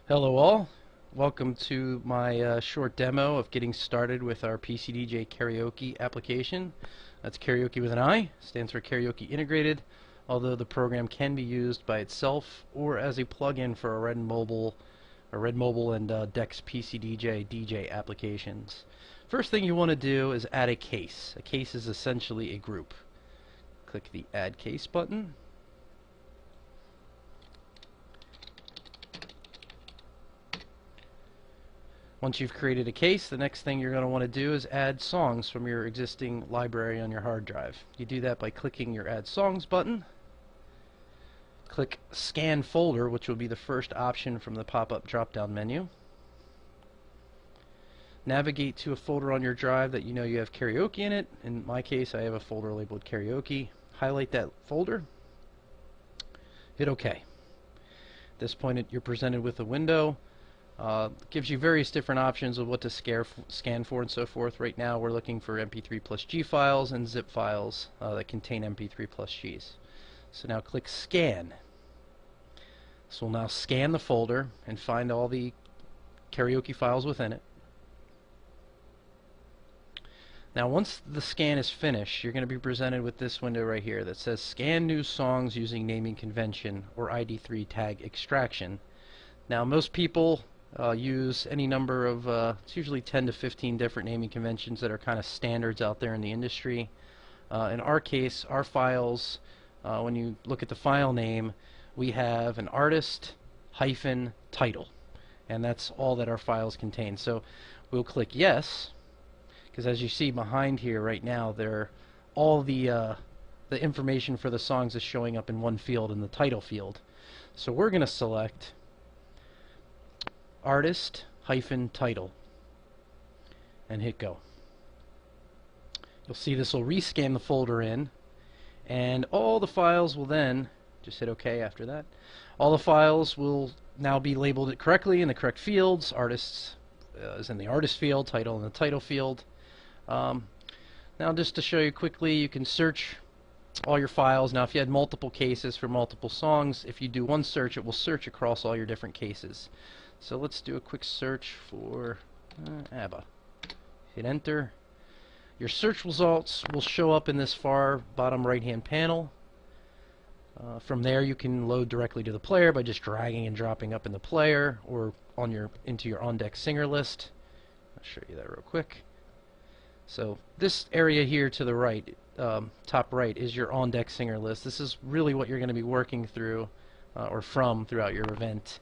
Hello all, welcome to my short demo of getting started with our PCDJ Karaoke application. That's Karaoke with an I, stands for Karaoke Integrated, although the program can be used by itself or as a plugin for our Red Mobile and Dex PCDJ DJ applications. First thing you want to do is add a case. A case is essentially a group. Click the Add Case button. Once you've created a case, the next thing you're going to want to do is add songs from your existing library on your hard drive. You do that by clicking your Add Songs button. Click Scan Folder, which will be the first option from the pop-up drop-down menu. Navigate to a folder on your drive that you know you have karaoke in it. In my case, I have a folder labeled karaoke. Highlight that folder. Hit OK. At this point, you're presented with a window. Gives you various different options of what to scan for and so forth. Right now we're looking for MP3G files and zip files that contain MP3Gs. So now click Scan. This will now scan the folder and find all the karaoke files within it. Now once the scan is finished, you're going to be presented with this window right here that says Scan new songs using naming convention or ID3 tag extraction. Now most people use any number of, it's usually 10 to 15 different naming conventions that are kind of standards out there in the industry. In our case, our files, when you look at the file name, we have an artist hyphen title, and that's all that our files contain. So we'll click yes, because as you see behind here right now, all the information for the songs is showing up in one field, in the title field. So we're going to select artist hyphen title and hit go. You'll see this will rescan the folder in, and all the files will then, just hit OK after that, all the files will now be labeled correctly in the correct fields. Artists is in the artist field, title in the title field. Now just to show you quickly, you can search all your files. Now if you had multiple cases for multiple songs, if you do one search, it will search across all your different cases. So let's do a quick search for ABBA. Hit enter. Your search results will show up in this far bottom right hand panel. From there you can load directly to the player by just dragging and dropping up in the player or into your on deck singer list. I'll show you that real quick. So this area here to the right, top right, is your on deck singer list. This is really what you're going to be working through or from throughout your event.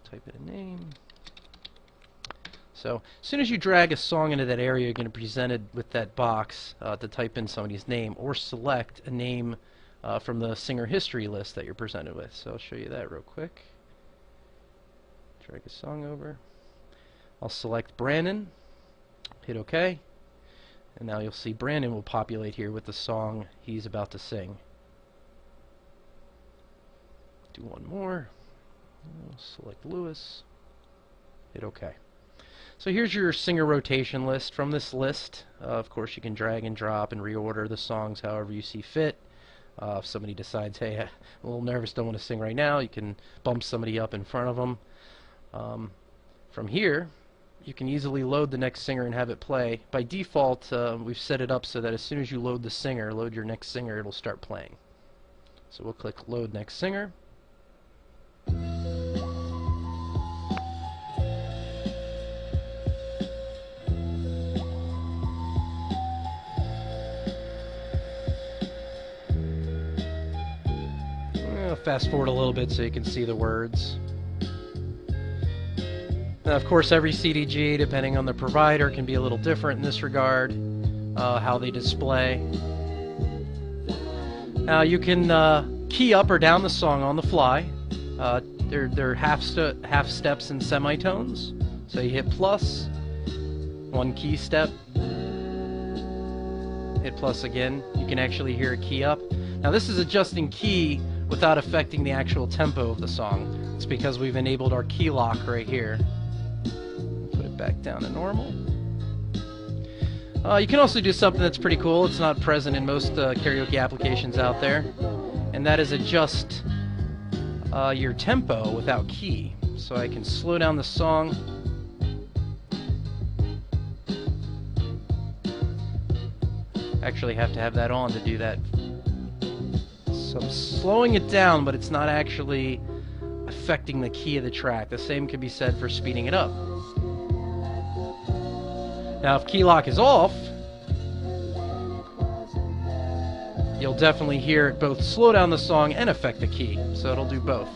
Type in a name. So as soon as you drag a song into that area, you're going to be presented with that box to type in somebody's name or select a name from the singer history list that you're presented with. So I'll show you that real quick. Drag a song over. I'll select Brandon. Hit OK. And now you'll see Brandon will populate here with the song he's about to sing. Do one more. Select Lewis. Hit OK. So here's your singer rotation list. From this list, of course, you can drag and drop and reorder the songs however you see fit. If somebody decides, hey, I'm a little nervous, don't want to sing right now, you can bump somebody up in front of them. From here, you can easily load the next singer and have it play. By default, we've set it up so that as soon as you load your next singer, it'll start playing. So we'll click Load Next Singer. Fast forward a little bit so you can see the words. Now, of course, every CDG, depending on the provider, can be a little different in this regard, how they display. Now, you can key up or down the song on the fly. They're half steps and semitones. So you hit plus, one key step, hit plus again. You can actually hear a key up. Now, this is adjusting key without affecting the actual tempo of the song. It's because we've enabled our key lock right here. Put it back down to normal. You can also do something that's pretty cool. It's not present in most karaoke applications out there, and that is adjust your tempo without key. So I can slow down the song. Actually have to have that on to do that. So I'm slowing it down, but it's not actually affecting the key of the track. The same could be said for speeding it up. Now if key lock is off, you'll definitely hear it both slow down the song and affect the key. So it'll do both.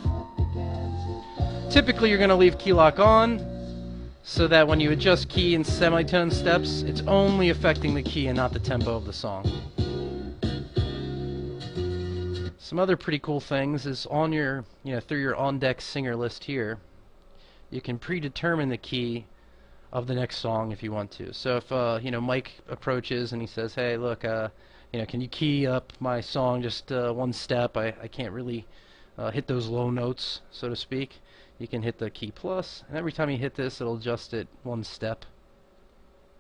Typically you're going to leave key lock on so that when you adjust key and semitone steps, it's only affecting the key and not the tempo of the song. Some other pretty cool things is on your, through your on-deck singer list here, you can predetermine the key of the next song if you want to. So if, Mike approaches and he says, hey, look, can you key up my song just one step? I can't really hit those low notes, so to speak. You can hit the key plus, and every time you hit this, it'll adjust it one step,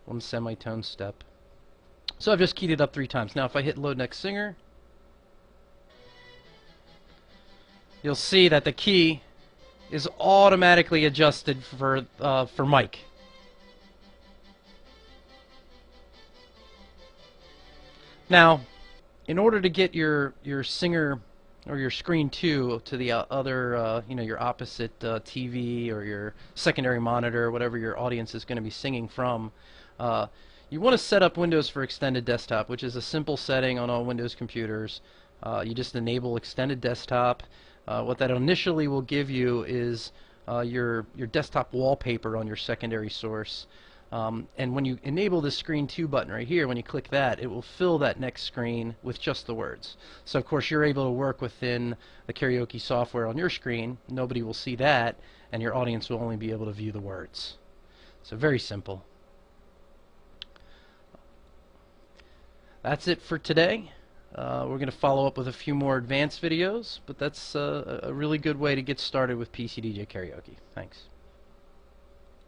one semitone step. So I've just keyed it up 3 times. Now if I hit load next singer, you'll see that the key is automatically adjusted for Mike. Now, in order to get your singer or your screen 2 to the other, your opposite TV or your secondary monitor, whatever your audience is going to be singing from, you want to set up Windows for Extended Desktop, which is a simple setting on all Windows computers. You just enable Extended Desktop. What that initially will give you is your desktop wallpaper on your secondary source. And when you enable the screen 2 button right here, when you click that, it will fill that next screen with just the words. So of course you're able to work within the Karaoke software on your screen. Nobody will see that, and your audience will only be able to view the words. So very simple. That's it for today. We're going to follow up with a few more advanced videos, but that's a really good way to get started with PCDJ Karaoke. Thanks.